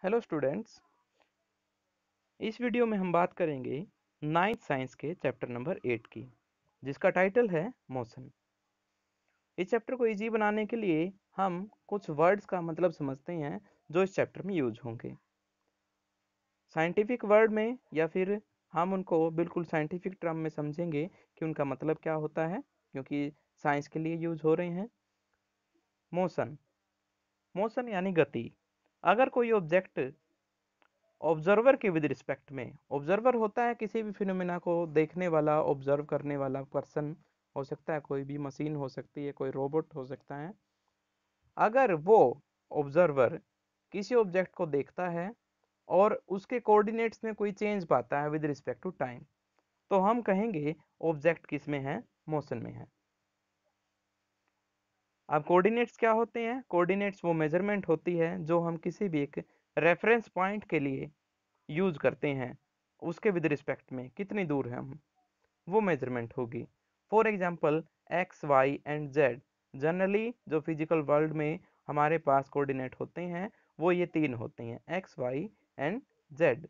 Hello students. इस video में हम बात करेंगे 9th साइंस के चैप्टर नंबर 8 की, जिसका टाइटल है मोशन। इस चैप्टर को इजी बनाने के लिए हम कुछ वर्ड्स का मतलब समझते हैं जो इस चैप्टर में यूज होंगे साइंटिफिक वर्ड में, या फिर हम उनको बिल्कुल साइंटिफिक टर्म में समझेंगे कि उनका मतलब क्या होता है, क्योंकि साइंस के लिए यूज हो रहे हैं। मोशन मोशन यानी गति। अगर कोई ऑब्जेक्ट ऑब्जर्वर के विद रिस्पेक्ट में, ऑब्जर्वर होता है किसी भी फिनोमेना को देखने वाला, ऑब्जर्व करने वाला पर्सन हो सकता है, कोई भी मशीन हो सकती है, कोई रोबोट हो सकता है। अगर वो ऑब्जर्वर किसी ऑब्जेक्ट को देखता है और उसके कोऑर्डिनेट्स में कोई चेंज पाता है विद रिस्पेक्ट टू टाइम, तो हम कहेंगे ऑब्जेक्ट किस में है, मोशन में है। अब कोऑर्डिनेट्स क्या होते हैं? कोऑर्डिनेट्स वो मेजरमेंट होती है जो हम किसी भी एक रेफरेंस पॉइंट के लिए यूज करते हैं, उसके विद रिस्पेक्ट में कितनी दूर है हम, वो मेजरमेंट होगी। For example X Y and Z. Generally जो फिजिकल वर्ल्ड में हमारे पास कोऑर्डिनेट होते हैं वो ये तीन होते हैं, एक्स वाई एंड जेड।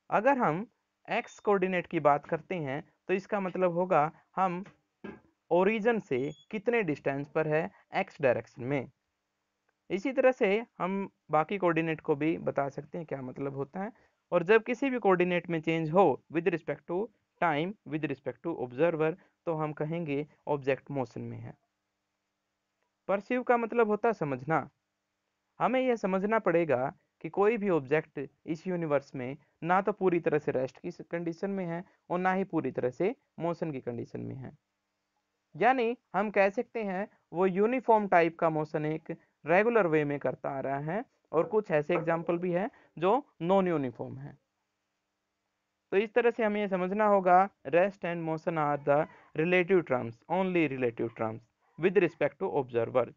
अगर हम एक्स कोऑर्डिनेट की बात करते हैं तो इसका मतलब होगा हम ओरिजिन से कितने डिस्टेंस पर है एक्स डायरेक्शन में। इसी तरह से हम बाकी कोऑर्डिनेट को भी बता सकते हैं क्या मतलब होता है। और जब किसी भी कोऑर्डिनेट में चेंज हो with respect to time, with respect to observer, तो हम कहेंगे ऑब्जेक्ट मोशन में है। परसीव का मतलब होता है समझना। हमें यह समझना पड़ेगा कि कोई भी ऑब्जेक्ट इस यूनिवर्स में ना तो पूरी तरह से रेस्ट की कंडीशन में है और ना ही पूरी तरह से मोशन की कंडीशन में है। यानी हम कह सकते हैं वो यूनिफॉर्म टाइप का मोशन एक रेगुलर वे में करता आ रहा है, और कुछ ऐसे एग्जाम्पल भी हैं जो नॉन यूनिफॉर्म है। तो इस तरह से हमें ये समझना होगा, rest and motion are the relative terms, only relative terms with respect to observer.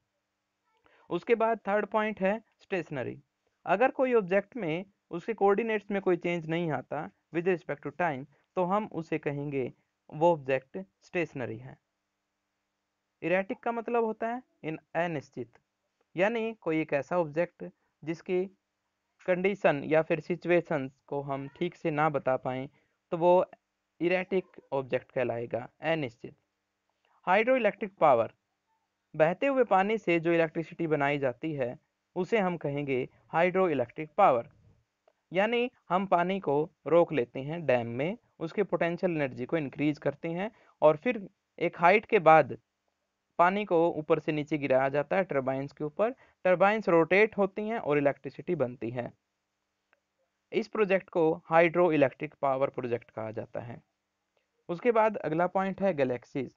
उसके बाद थर्ड पॉइंट है स्टेशनरी। अगर कोई ऑब्जेक्ट में उसके कोऑर्डिनेट्स में कोई चेंज नहीं आता विद रिस्पेक्ट टू टाइम, तो हम उसे कहेंगे वो ऑब्जेक्ट स्टेशनरी है। इरेटिक का मतलब होता है इन अनिश्चित, यानी कोई एक ऐसा ऑब्जेक्ट जिसकी कंडीशन या फिर सिचुएशंस को हम ठीक से ना बता पाएं, तो वो इरेटिक ऑब्जेक्ट कहलाएगा, अनिश्चित। हाइड्रो इलेक्ट्रिक पावर, बहते हुए पानी से जो इलेक्ट्रिसिटी बनाई जाती है उसे हम कहेंगे हाइड्रो इलेक्ट्रिक पावर। यानी हम पानी को रोक लेते हैं डैम में, उसके पोटेंशियल एनर्जी को इंक्रीज करते हैं, और फिर एक हाइट के बाद पानी को ऊपर से नीचे गिराया जाता है टरबाइंस के ऊपर। टरबाइंस रोटेट होती हैं और इलेक्ट्रिसिटी बनती है। इस प्रोजेक्ट को हाइड्रो इलेक्ट्रिक पावर प्रोजेक्ट कहा जाता है। उसके बाद अगला पॉइंट है गैलेक्सीज।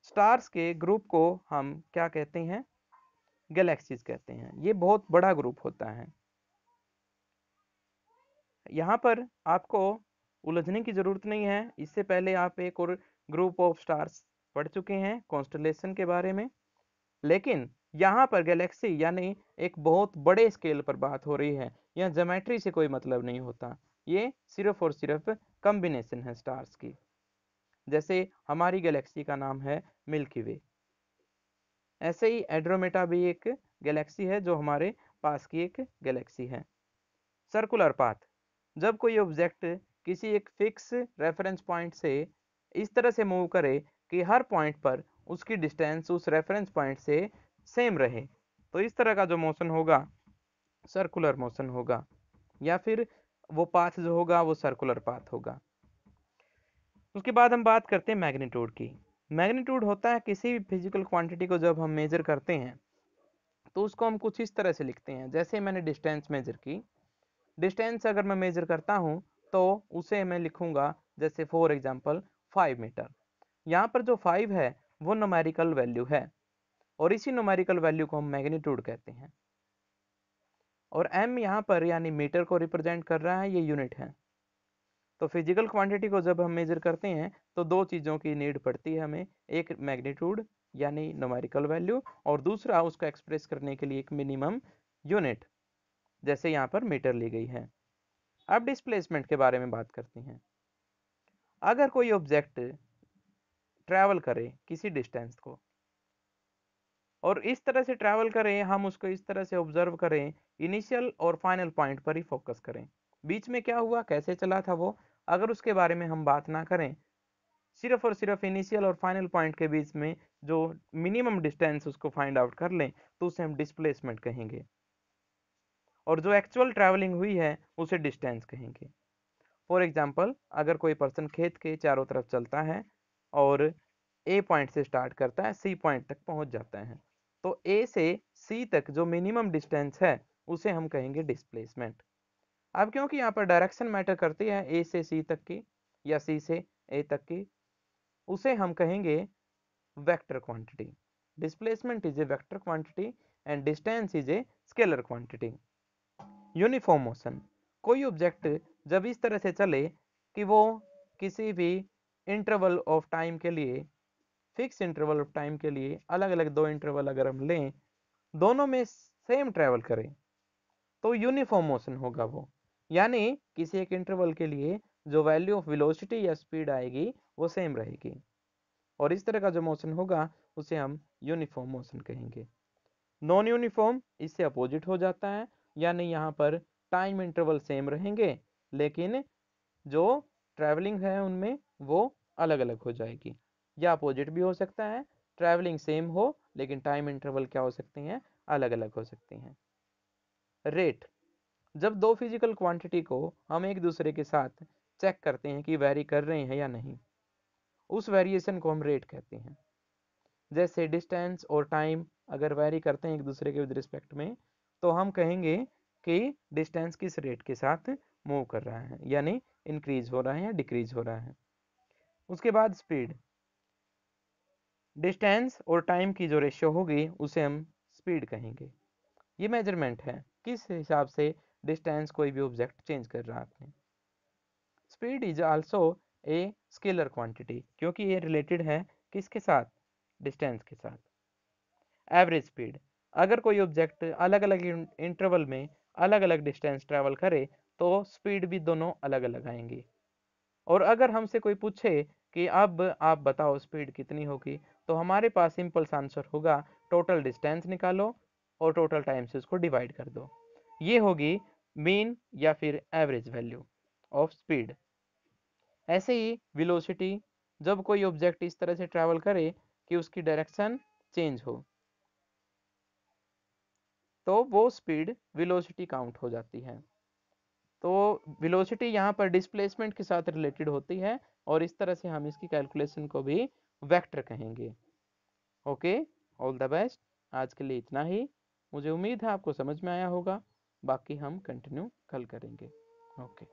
स्टार्स के ग्रुप को हम क्या कहते हैं? गैलेक्सीज कहते हैं। ये बहुत बड़ा ग्रुप होता है। यहाँ पर आपको उलझने की जरूरत नहीं है, इससे पहले आप एक और ग्रुप ऑफ स्टार्स पढ़ चुके हैं कॉन्स्टलेशन के बारे में। लेकिन यहाँ पर गैलेक्सी यानी एक बहुत बड़े स्केल पर बात हो रही है, यहाँ ज्योमेट्री से कोई मतलब नहीं होता, ये सिर्फ और सिर्फ कॉम्बिनेशन है स्टार्स की। जैसे हमारी गैलेक्सी का नाम है मिल्की वे, ऐसे ही एंड्रोमेडा भी एक गैलेक्सी है जो हमारे पास की एक गैलेक्सी है। सर्कुलर पाथ, जब कोई ऑब्जेक्ट किसी एक फिक्स रेफरेंस पॉइंट से इस तरह से मूव करे कि हर पॉइंट पर उसकी डिस्टेंस उस रेफरेंस पॉइंट से सेम रहे, तो इस तरह का जो मोशन होगा सर्कुलर मोशन होगा, या फिर वो पाथ जो होगा वो सर्कुलर पाथ होगा। उसके बाद हम बात करते हैं मैग्नीट्यूड की। मैग्नीट्यूड होता है किसी भी फिजिकल क्वांटिटी को जब हम मेजर करते हैं तो उसको हम कुछ इस तरह से लिखते हैं। जैसे मैंने डिस्टेंस मेजर की, डिस्टेंस अगर मैं मेजर करता हूँ तो उसे मैं लिखूंगा जैसे फॉर एग्जांपल 5 मीटर। यहाँ पर जो 5 है वो न्यूमेरिकल वैल्यू है, और इसी न्यूमेरिकल वैल्यू को हम मैग्नीट्यूड कहते हैं। और m यहाँ पर यानी मीटर को रिप्रेजेंट कर रहा है, ये यूनिट है। तो फिजिकल क्वांटिटी को जब हम मेजर करते हैं तो दो चीज़ों की नीड पड़ती है हमें, एक मैग्नीट्यूड यानी न्यूमेरिकल वैल्यू, और दूसरा उसको एक्सप्रेस करने के लिए एक मिनिमम यूनिट, जैसे यहाँ पर मीटर ली गई है। अब डिस्प्लेसमेंट के बारे में बात करते हैं। अगर कोई ऑब्जेक्ट ट्रैवल करे किसी डिस्टेंस को, और इस तरह से ट्रैवल करें, हम उसको इस तरह से ऑब्जर्व करें, इनिशियल और फाइनल पॉइंट पर ही फोकस करें। बीच में क्या हुआ, कैसे चला था वो, अगर उसके बारे में हम बात ना करें, सिर्फ और सिर्फ इनिशियल और फाइनल पॉइंट के बीच में जो मिनिमम डिस्टेंस उसको फाइंड आउट कर लें, तो उसे हम डिस्प्लेसमेंट कहेंगे, और जो एक्चुअल ट्रैवलिंग हुई है उसे डिस्टेंस कहेंगे। फॉर एग्जाम्पल, अगर कोई पर्सन खेत के चारों तरफ चलता है और ए पॉइंट से स्टार्ट करता है, सी पॉइंट तक पहुंच जाता है, तो ए से सी तक जो मिनिमम डिस्टेंस है उसे हम कहेंगे डिस्प्लेसमेंट। अब क्योंकि यहाँ पर डायरेक्शन मैटर करती है, ए से सी तक की या सी से ए तक की, उसे हम कहेंगे vector quantity. Displacement is a vector quantity and distance is a scalar quantity. Uniform motion, कोई ऑब्जेक्ट जब इस तरह से चले कि वो किसी भी इंटरवल ऑफ टाइम के लिए, फिक्स इंटरवल ऑफ टाइम के लिए, अलग अलग दो इंटरवल अगर हम लें, दोनों में सेम ट्रेवल करें, तो यूनिफॉर्म मोशन होगा वो। यानी किसी एक इंटरवल के लिए जो वैल्यू ऑफ वेलोसिटी या स्पीड आएगी वो सेम रहेगी, और इस तरह का जो मोशन होगा उसे हम यूनिफॉर्म मोशन कहेंगे। नॉन यूनिफॉर्म इससे अपोजिट हो जाता है, यानी यहाँ पर टाइम इंटरवल सेम रहेंगे, लेकिन जो ट्रैवलिंग है उनमें वो अलग अलग हो जाएगी। या अपोजिट भी हो सकता है, ट्रैवलिंग सेम हो लेकिन टाइम इंटरवल क्या हो सकते हैं, अलग अलग हो सकते हैं। रेट, जब दो फिजिकल क्वांटिटी को हम एक दूसरे के साथ चेक करते हैं कि वैरी कर रहे हैं या नहीं, उस वेरिएशन को हम रेट कहते हैं। जैसे डिस्टेंस और टाइम अगर वैरी करते हैं एक दूसरे के विद रिस्पेक्ट में, तो हम कहेंगे कि डिस्टेंस किस रेट के साथ मूव कर रहा है, यानी इंक्रीज हो रहा है या डिक्रीज हो रहा है। उसके बाद स्पीड, डिस्टेंस और टाइम की जो रेशियो होगी उसे हम स्पीड कहेंगे। ये मेजरमेंट है किस हिसाब से डिस्टेंस कोई भी ऑब्जेक्ट चेंज कर रहा है आपने। Speed is also a scalar quantity, क्योंकि ये रिलेटेड है किसके साथ, डिस्टेंस के साथ। एवरेज स्पीड, अगर कोई ऑब्जेक्ट अलग अलग इंटरवल में अलग अलग डिस्टेंस ट्रेवल करे तो स्पीड भी दोनों अलग अलग आएंगी। और अगर हमसे कोई पूछे कि अब आप बताओ स्पीड कितनी होगी, तो हमारे पास सिंपल सा आंसर होगा, टोटल डिस्टेंस निकालो और टोटल टाइम से उसको डिवाइड कर दो। ये होगी मीन या फिर एवरेज वैल्यू ऑफ स्पीड। ऐसे ही वेलोसिटी, जब कोई ऑब्जेक्ट इस तरह से ट्रैवल करे कि उसकी डायरेक्शन चेंज हो, तो वो स्पीड वेलोसिटी काउंट हो जाती है। तो वेलोसिटी यहाँ पर डिस्प्लेसमेंट के साथ रिलेटेड होती है, और इस तरह से हम इसकी कैलकुलेशन को भी वेक्टर कहेंगे। Okay, all the best. आज के लिए इतना ही। मुझे उम्मीद है आपको समझ में आया होगा, बाकी हम कंटिन्यू कल करेंगे। ओके।